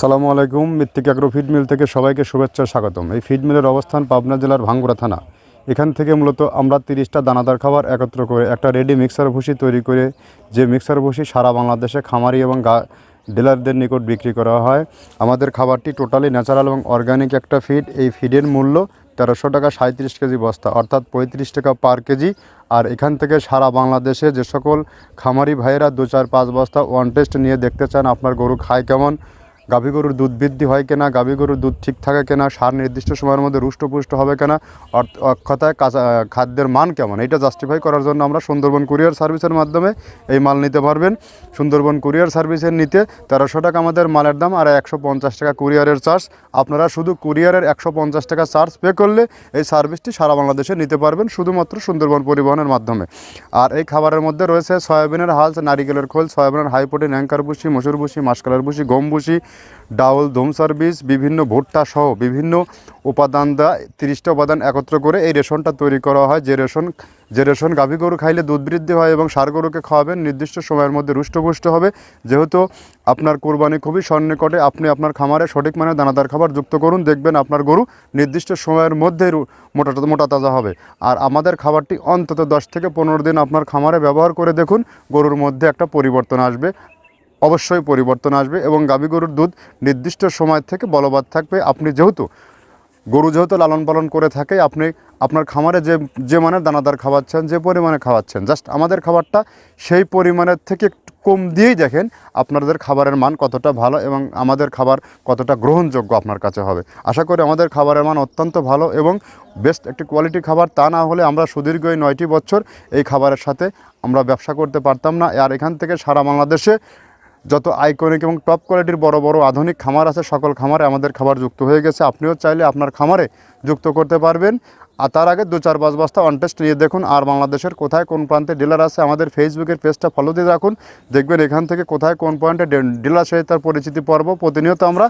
আসসালামু আলাইকুম। মৃত্তিকা অ্যাগ্রো ফিড মিল থেকে সবাইকে শুভেচ্ছা স্বাগতম। এই ফিড মিলের অবস্থান পাবনা জেলার ভাঙ্গুড়া থানা। এখান থেকে মূলত আমরা 30টা দানাদার খাবার একত্র করে একটা রেডি মিক্সার ভুসি তৈরি করে, যে মিক্সার ভুসি সারা বাংলাদেশে খামারি এবং ডিলারদের নিকট বিক্রি করা হয়। আমাদের খাবারটি টোটালি ন্যাচারাল এবং অর্গানিক একটা ফিড। এই ফিডের মূল্য 1300 টাকা 37 কেজি বস্তা, অর্থাৎ 35 টাকা পার কেজি। আর এখান থেকে সারা বাংলাদেশে যে সকল খামারি ভাইয়েরা 2-4-5 বস্তা ওয়ান টেস্ট নিয়ে দেখতে চান আপনার গরু খায় কেমন, গাভী গরুর দুধ বৃদ্ধি হয় কিনা, গাভী গরুর দুধ ঠিক থাকে কিনা, সার নির্দিষ্ট সময়ের মধ্যে রুষ্টপুষ্ট হবে কিনা, অক্ষতায় খাদ্যের মান কেমন, এটা জাস্টিফাই করার জন্য আমরা সুন্দরবন কুরিয়ার সার্ভিসের মাধ্যমে এই মাল নিতে পারবেন। সুন্দরবন কুরিয়ার সার্ভিসের নিতে 1300 টাকা আমাদের মালের দাম, আর 150 টাকা কুরিয়ারের চার্জ। আপনারা শুধু কুরিয়ারের 150 টাকা চার্জ পে করলে এই সার্ভিসটি সারা বাংলাদেশে নিতে পারবেন শুধুমাত্র সুন্দরবন পরিবহনের মাধ্যমে। আর এই খাবারের মধ্যে রয়েছে সয়াবিনের হালস, নারিকেলের খোল, সয়াবিনের হাই প্রোটিন অ্যাঙ্কার ভুসি, মসুর ভুসি, মাসকালার ভুসি, গম ভুসি, ডাউল, ধুমসার বীজ, বিভিন্ন ভুট্টা সহ বিভিন্ন উপাদান দেওয়া 30টা উপাদান একত্র করে এই রেশনটা তৈরি করা হয়। যে রেশন গাভী গরু খাইলে দুধ বৃদ্ধি হয় এবং ষাঁড় গরুকে খাওয়াবেন নির্দিষ্ট সময়ের মধ্যে রুষ্টপুষ্ট হবে। যেহেতু আপনার কোরবানি খুবই সন্নিকটে, আপনি আপনার খামারে সঠিক মানের দানাদার খাবার যুক্ত করুন, দেখবেন আপনার গরু নির্দিষ্ট সময়ের মধ্যে মোটা তাজা হবে। আর আমাদের খাবারটি অন্তত 10 থেকে 15 দিন আপনার খামারে ব্যবহার করে দেখুন, গরুর মধ্যে একটা পরিবর্তন আসবে, অবশ্যই পরিবর্তন আসবে। এবং গাভী গরুর দুধ নির্দিষ্ট সময় থেকে বলবৎ থাকবে। আপনি গরু যেহেতু লালন পালন করে থাকে, আপনি আপনার খামারে যে মানের দানাদার খাওয়াচ্ছেন, যে পরিমাণে খাওয়াচ্ছেন, জাস্ট আমাদের খাবারটা সেই পরিমাণের থেকে একটু কম দিয়েই দেখেন আপনাদের খাবারের মান কতটা ভালো এবং আমাদের খাবার কতটা গ্রহণযোগ্য আপনার কাছে হবে। আশা করি আমাদের খাবারের মান অত্যন্ত ভালো এবং বেস্ট একটি কোয়ালিটি খাবার। তা না হলে আমরা সুদীর্ঘ 9টি বছর এই খাবারের সাথে আমরা ব্যবসা করতে পারতাম না। আর এখান থেকে সারা বাংলাদেশে যত আইকনিক এবং টপ কোয়ালিটির বড় বড় আধুনিক খামার আছে, সকল খামারে আমাদের খাবার যুক্ত হয়ে গেছে। আপনিও চাইলে আপনার খামারে যুক্ত করতে পারবেন। আর তার আগে 2-4-5 বস্তা অন টেস্ট নিয়ে দেখুন। আর বাংলাদেশের কোথায় কোন প্রান্তে ডিলার আছে, আমাদের ফেসবুকের পেজটা ফলো দিয়ে রাখুন, দেখবেন এখান থেকে কোথায় কোন পয়েন্টে ডিলার সহিত তার পরিচিতি পর্ব প্রতিনিয়ত আমরা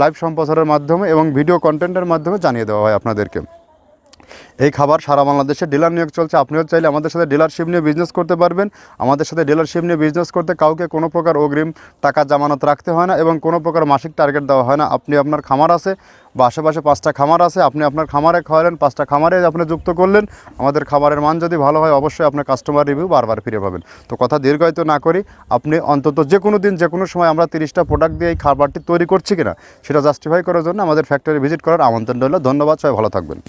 লাইভ সম্প্রচারের মাধ্যমে এবং ভিডিও কন্টেন্টের মাধ্যমে জানিয়ে দেওয়া হয় আপনাদেরকে। এই খাবার সারা বাংলাদেশে ডিলার নিয়োগ চলছে। আপনিও চাইলে আমাদের সাথে ডিলারশিপ নিয়ে বিজনেস করতে পারবেন। আমাদের সাথে ডিলারশিপ নিয়ে বিজনেস করতে কাউকে কোনো প্রকার অগ্রিম টাকা জামানত রাখতে হয় না এবং কোনো প্রকার মাসিক টার্গেট দেওয়া হয় না। আপনি আপনার খামার আছে বা আশেপাশে 5টা খামার আছে, আপনি আপনার খামারে খাওয়ালেন, 5টা খামারে আপনি যুক্ত করলেন। আমাদের খাবারের মান যদি ভালো হয়, অবশ্যই আপনার কাস্টমার রিভিউ বারবার ফিরে পাবেন। তো কথা দীর্ঘায়িত না করি, আপনি অন্তত যে কোনো দিন যে কোনো সময় আমরা 30টা প্রোডাক্ট দিয়ে এই খাবারটি তৈরি করছি কিনা সেটা জাস্টিফাই করার জন্য আমাদের ফ্যাক্টরি ভিজিট করার আমন্ত্রণ রইল। ধন্যবাদ, সবাই ভালো থাকবেন।